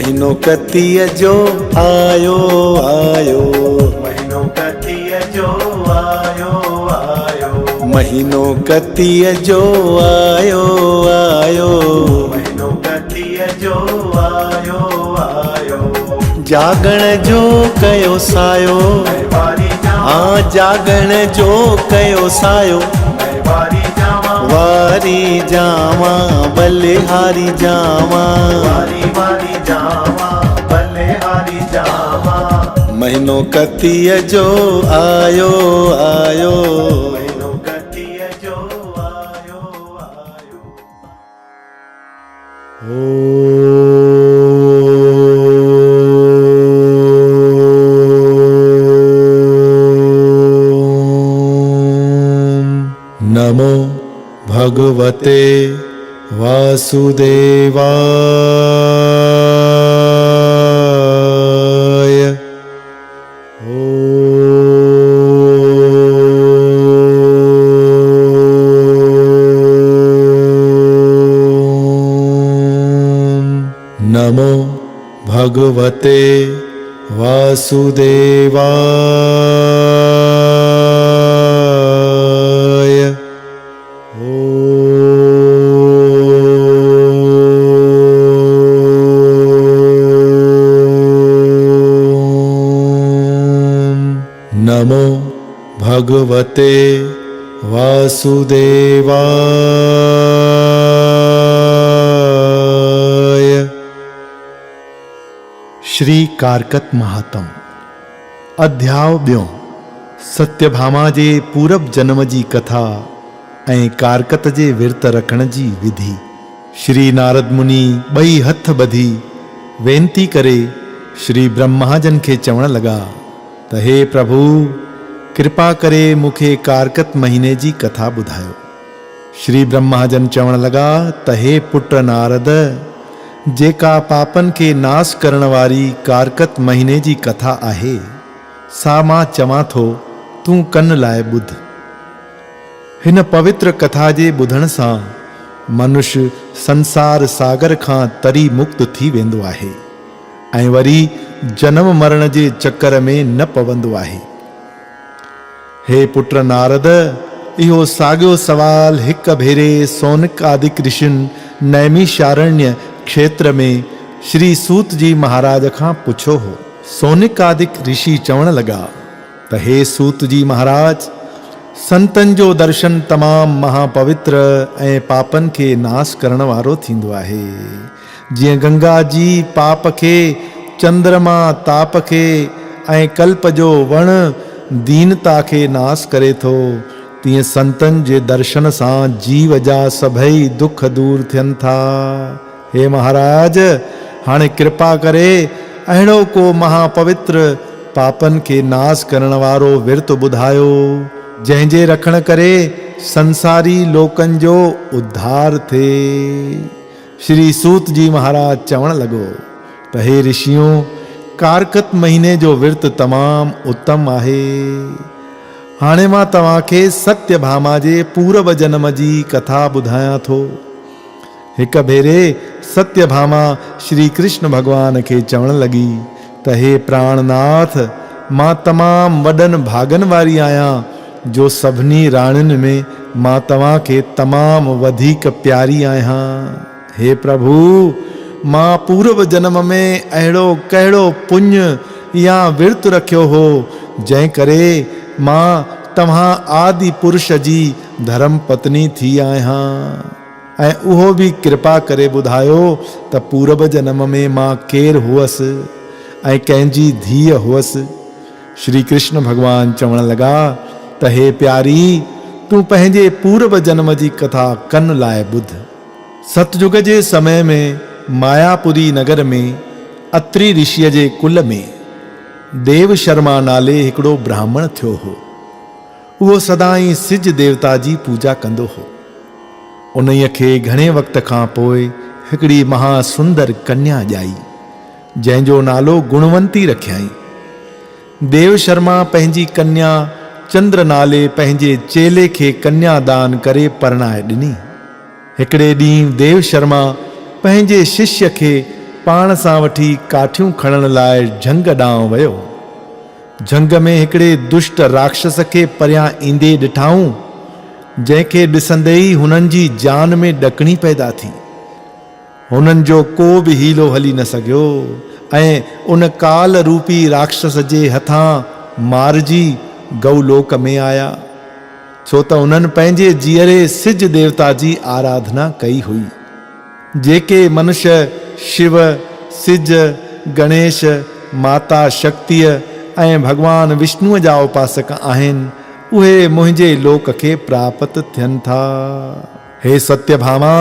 महीनो कतीअ जो आयो आयो, महीनो कतीअ जो आयो आयो, महीनो कतीअ जो आयो आयो, महीनो कतीअ जो आयो आयो। जागण जो कयो सायो, मैं वारी जावां, हाँ जागण जो कयो सायो, मैं वारी जावां, वारी जावां बलिहारी जावां, वारी वारी जावां, बलिहारी जावां। महीनो कतीअ जो आयो आयो, महीनो कतीअ जो आयो आयो। नमो भगवते वासुदेवाय। नमो भगवते वासुदेवाय। नमो भगवते वासुदेवाय। श्री कारकत महात्म अध्याय 2 सत्यभामा जे पूरब जन्म जी कथा ऐं कारकत जे विर्त रखण जी विधि। श्री नारद मुनि ॿई हथ ॿधी वेनती करे श्री ब्रह्माजन खे चवण लगा त हे प्रभु कृपा करे मूंखे कारकत महीने जी कथा ॿुधायो। श्री ब्रह्माजन चवण लगा त हे पुट नारद, जेका पापन के नाश करण वारी कारकत महीने जी कथा आहे सा मां चवां थो, तूं कन लाए ॿुध। हिन पवित्र कथा जे ॿुधण सां मनुष्य संसार सागर खां तरी मुक्त थी वेंदो आहे ऐं वरी जन्म मरण जे चक्कर में न पवंदो आहे। हे पुत्र नारद, इहो साॻियो सवाल हिक भेरे सौनक आदिक ऋषियुनि नैमिषारण्य क्षेत्र में श्री सूत जी महाराज खां पुछो हो। सौनिक आदिक ऋषि चवण लगा त हे सूत जी महाराज, संतन जो दर्शन तमाम महापवित्र ऐं पापन के नाश करण वारो थींदो आहे। जीअं गंगा जी पाप के, चंद्रमा ताप के ऐं कल्प जो वण दीनता के नाश करे थो, तीअं संतन जे दर्शन सां जीव जा सभई दुख दूर थियनि था। हे महाराज, हाणे कृपा करे अहिड़ो को महापवित्र पापन के नाश करण वारो विर्त ॿुधायो जंहिंजे रखण करे संसारी लोकन जो उद्धार थे। श्री सूत जी महाराज चवण लॻो त हे ऋषियों, कारकत महीने जो विर्त तमाम उत्तम आहे। हाणे मां तव्हांखे सत्यभामा जे पूर्व जन्म जी कथा ॿुधायां थो। हिक भेरे सत्यभामा श्री कृष्ण भगवान खे चवण लगी त हे प्राणनाथ, मां तमाम वडन भागन वारी आहियां जो सभिनी राणियुनि में मां तव्हांखे तमाम वधीक प्यारी आहियां। हे प्रभु, मां पूर्व जन्म में अहिड़ो कहिड़ो पुण्य या विर्त रखियो हो जंहिं करे मां तव्हां आदि पुरुष जी धर्म पत्नी थी आहियां, ऐं उहो बि कृपा करे ॿुधायो त पूर्व जन्म में मां केरु हुअसि ऐं कंहिंजी धीअ हुअसि। श्री कृष्ण भगवान चवण लगा त हे प्यारी, तूं पंहिंजे पूर्व जन्म जी कथा कन लाए ॿुध। सतयुग जे समय में मायापुरी नगर में अत्रि ऋषिअ जे कुल में देव शर्मा नाले हिकिड़ो ब्राह्मण थियो हो। उहो सदाई सिज देवता जी पूजा कंदो हो। उन्हीअ खे घणे वक्त खां पोइ हिकिड़ी महासुंदर कन्या ॼाई जंहिंजो नालो गुणवंती रखियाई। देव शर्मा पंहिंजी कन्या चंद्र नाले पंहिंजे चेले खे कन्यादान करे परणाए ॾिनी। हिकिड़े ॾींहुं देव शर्मा पंहिंजे शिष्य खे पाण सां वठी काठियूं खणण लाइ झंग ॾांहुं वियो। झंग में हिकिड़े दुष्ट राक्षस खे परियां ईंदे ॾिठाऊं, जंहिंखे ॾिसंदे ई हुननि जी जान में ॾकणी पैदा थी। हुननि जो को बि हीलो हली न सघियो ऐं उन काल रूपी राक्षस जे हथां मारजी गौलोक में आया, छो त उन्हनि पंहिंजे जीअरे सिज देवता जी आराधना कई हुई। जेके मनुष्य शिव, सिज, गणेश, माता शक्तिअ ऐं भगवान विष्णुअ जा उपासक आहिनि, उहे मुंहिंजे लोक खे प्राप्त थियनि था। हे सत्यभामा,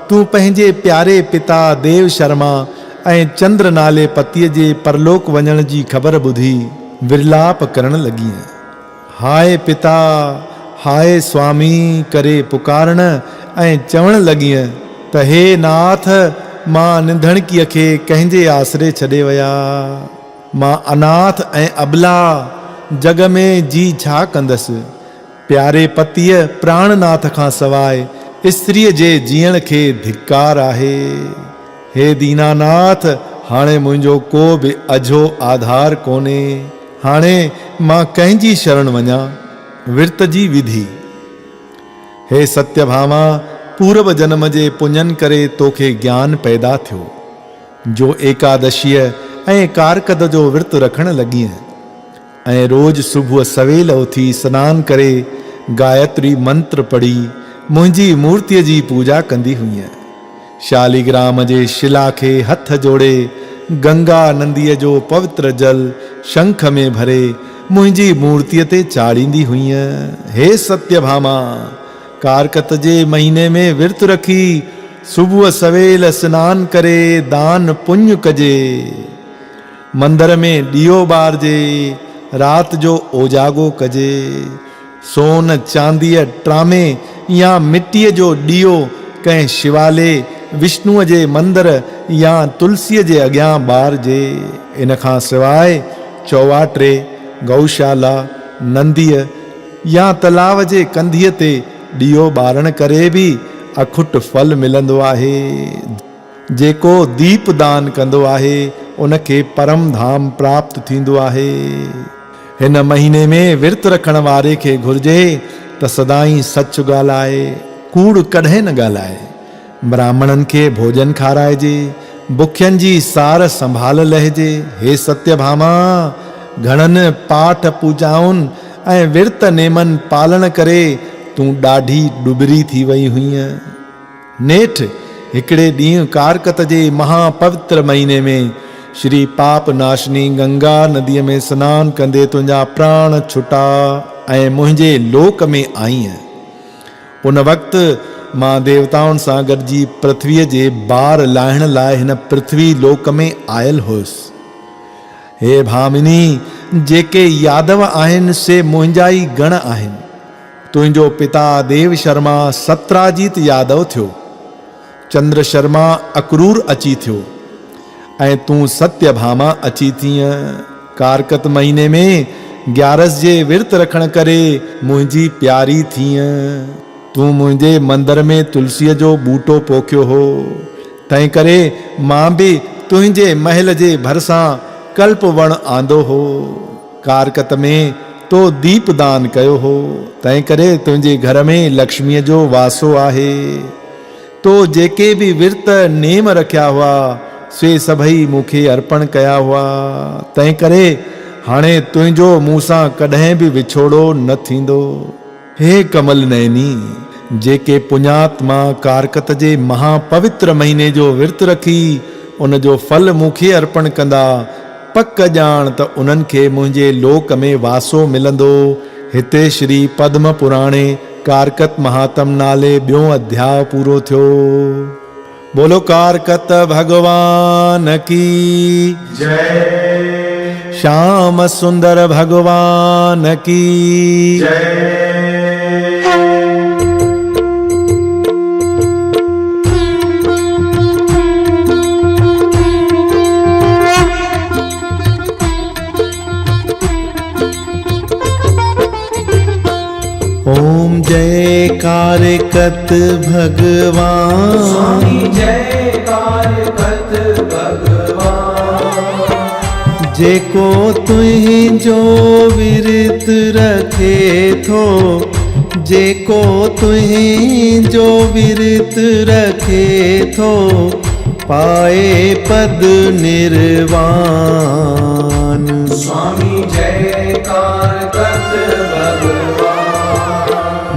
तूं पंहिंजे प्यारे पिता देव शर्मा ऐं चंद्र नाले पतीअ जे परलोक वञण जी ख़बर ॿुधी विरलाप करण लॻी। हाय पिता, हाय स्वामी करे पुकारण ऐं चवण लॻी त हे नाथ, मां निंधणकीअ खे कंहिंजे आसरे छॾे विया। मां अनाथ ऐं अबला जग में जी छा कंदसि। प्यारे पतीअ प्राणनाथ खां सवाइ स्त्रीअ जे जीअण खे धिक्कार आहे। हे दीनानाथ, हाणे मुंहिंजो को बि अझो आधार कोन्हे। हाणे मां कंहिंजी शरण वञा। विर्त जी विधि। हे सत्यभामा, पूर्व जन्म जे पुञनि करे तोखे ज्ञान पैदा थियो, जो एकादशीअ ऐं कारकद जो विर्त रखण लॻीअ ऐं रोज सुबुह सवेल उथी सनानु करे गायत्री मंत्र पढ़ी मुंहिंजी मूर्तिअ जी पूजा कंदी हुई। शालिग्राम जे शिला खे हथ जोड़े गंगा नंदीअ जो पवित्र जल शंख में भरे मुंहिंजी मूर्तिअ ते चाढ़ींदी हुई। हे सत्यभामा, कारकत जे महीने में विर्त रखी सुबुह सवेल सनानु करे दान पुण्य कजे, मंदर में ॾियो ॿारजे, राति जो ओजागो कजे, सोन चांदीअ ट्रामे या मिटीअ जो ॾियो कंहिं शिवाले विष्णुअ जे मंदर या तुलसीअ जे अॻियां ॿारजे। इन खां सवाइ चौवाटे, गौशाला, नंदीअ या तलाव जे कंधीअ ते ॾियो ॿारण करे बि अखुट फल मिलंदो आहे। जेको दीप दान कंदो आहे उनखे परम धाम प्राप्त थींदो आहे। हिन महीने में विर्त रखण वारे खे घुर्जे त सदाई सच ॻाल्हाए, कूड़ कॾहिं न ॻाल्हाए। ब्राह्मणनि खे भोजन खाराइजे, बुखियनि जी सार संभाल लहिजे। हे सत्यभामा, घणनि पाठ पूजाउनि ऐं विर्त नेमनि पालण करे तूं ॾाढी डुबरी थी वई हुईं। नेठ हिकिड़े ॾींहुं कारकत जे महापवित्र महीने में श्री पाप नाशनी गंगा नदीअ में सनानु कंदे तुंहिंजा प्राण छुटा ऐं मुंहिंजे लोक में आईं। उन वक़्तु मां देवताउनि सां गॾिजी पृथ्वीअ जे बार लाहिण लाइ हिन पृथ्वी लोक में आयल हुयुसि। हे भामिनी, जेके यादव आहिनि से मुंहिंजा ई गण आहिनि। तुंहिंजो पिता देव शर्मा सत्राजीत यादव थियो, चंद्र शर्मा अक्रूर अची थियो ऐं तूं सत्यभामा अची थीअ। कारकत महीने में 11 जे विर्त रखण करे मुंहिंजी प्यारी थीअ। तूं मुंहिंजे मंदर में तुलसीअ जो ॿूटो पोखियो हो, तंहिं करे मां बि तुंहिंजे महल जे भरिसां कल्प वण आंदो हो। कारकत में तो दीप दान कयो हो, तंहिं करे तुंहिंजे घर में लक्ष्मीअ जो वासो आहे। तो जेके बि विर्त नेम रखिया हुआ से सभई मूंखे अर्पण कया हुआ, तंहिं करे हाणे तुंहिंजो मूं सां कॾहिं बि विछोड़ो न थींदो। हे कमल नयनी, जेके पुण्यात्मा कारकत जे महापवित्र महीने जो विर्त रखी उन जो फल मूंखे अर्पण कंदा, पक ॼाण त उन्हनि खे मुंहिंजे लोक में वासो मिलंदो। हिते श्री पद्म पुराणे कारकत महात्म नाले ॿियों अध्याय पूरो थियो। बोलो कारकत भगवान की जय। श्याम सुंदर भगवान की जय। ओम जय कारकत भगवान। स्वामी जय कारकत भगवान। जेको तुहिंजो विरत रखे थो, जेको तुहिंजो विरत रखे थो, पाए पद निर्वाण। स्वामी जयकार कत भगवान।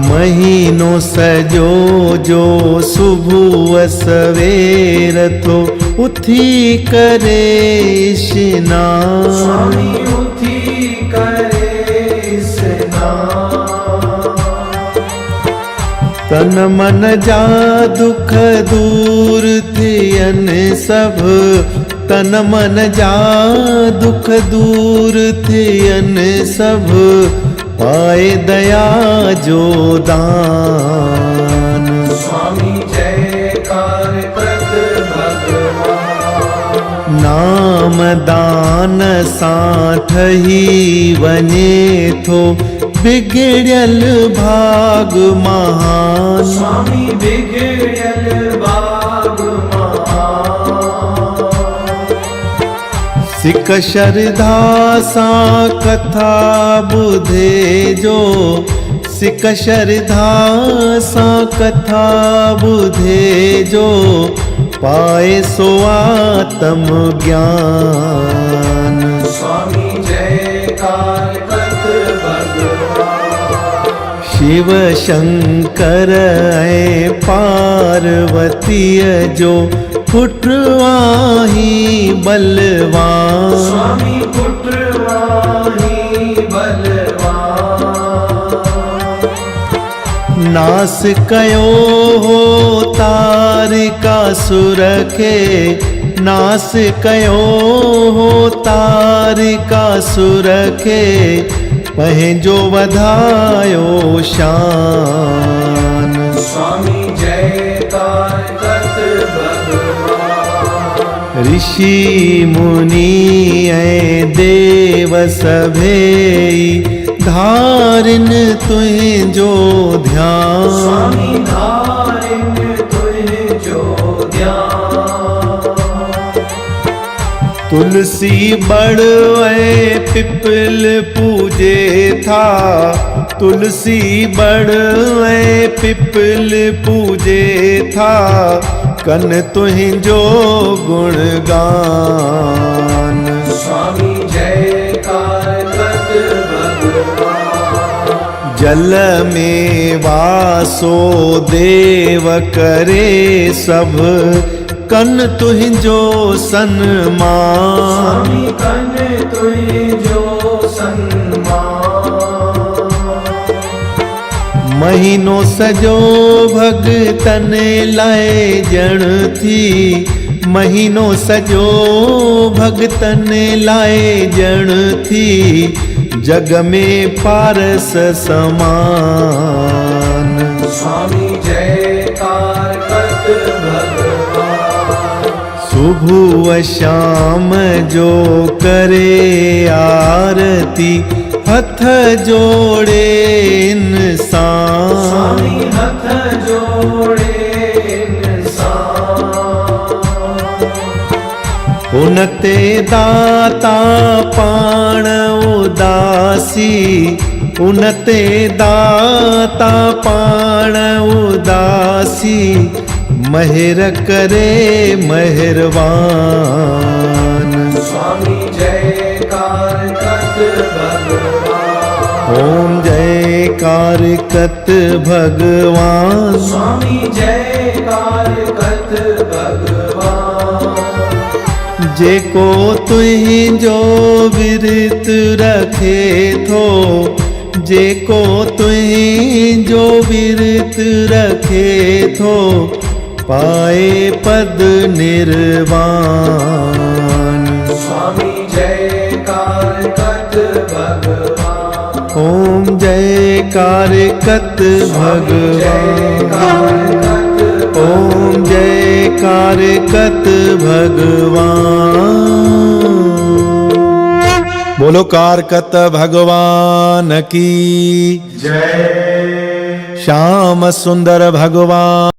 महीनो सजो जो सुबह सवेर थो, उथी करे स्नान। स्वामी उथी करे स्नान। तन मन जा दुख दूर थियन सब, तन मन जा दुख दूर थियन सब, पाए दया जो दान। स्वामी जयकार कत भगवान। नाम दान साठही वने थो, बिगड़ियल भाग महान। स्वामी बिगड़ियल भाग महान। सिक श्रद्धा सां कथा ॿुधे जो, सिक श्रद्धा सां कथा ॿुधे जो, पाए सो आत्म ज्ञान। स्वामी जयकार कत भगवान। शिव शंकर ऐं पार्वतीअ जो पुत्र आही बलवान। स्वामी पुत्र आही बलवान। नास कयो हो तारिकासुर खे, नास कयो हो तारिकासुर खे, पंहिंजो वधायो शान। स्वामी जयकार कत भगवान। ऋषि मुनि ऐं देव सभेई धारिन तुहिंजो ध्यान। स्वामी धारिन तुहिंजो ध्यान। तुलसी बड़ ऐं पिपल पूजे था, तुलसी बड़ ऐं पिपल पूजे था, कन तुहिंजो गुणगान। स्वामी जयकार कत भगवान। जल में वासो देव करे सब, कन तुहिंजो सन्मान। स्वामी कन तुहिंजो सन्मान। महीनो सजो भगतन लाइ ॼण थी, महीनो सजो भगतन लाइ ॼण थी, जग में पारस समान। स्वामी जयकार कत भगवान। सुबह शाम जो करे आरती, हथ जोड़े इंसान। स्वामी हथ जोड़े इंसान। उनते दाता पाण उदासी, उनते दाता पाण उदासी, महिर करे मेहरबान। स्वामी जयकार कत भगवान। ओम जयकार कत भगवान। स्वामी जयकार कत भगवान। जेको तुहिंजो विरत रखे थो, जेको तुहिंजो विरत रखे थो, पाए पद निर्वाण। स्वामी जयकार कत भगवान। ओम जयकार कत भगवान। ओम जयकार कत भगवान। बोलो कारकत भगवान की जय। श्याम सुंदर भगवान।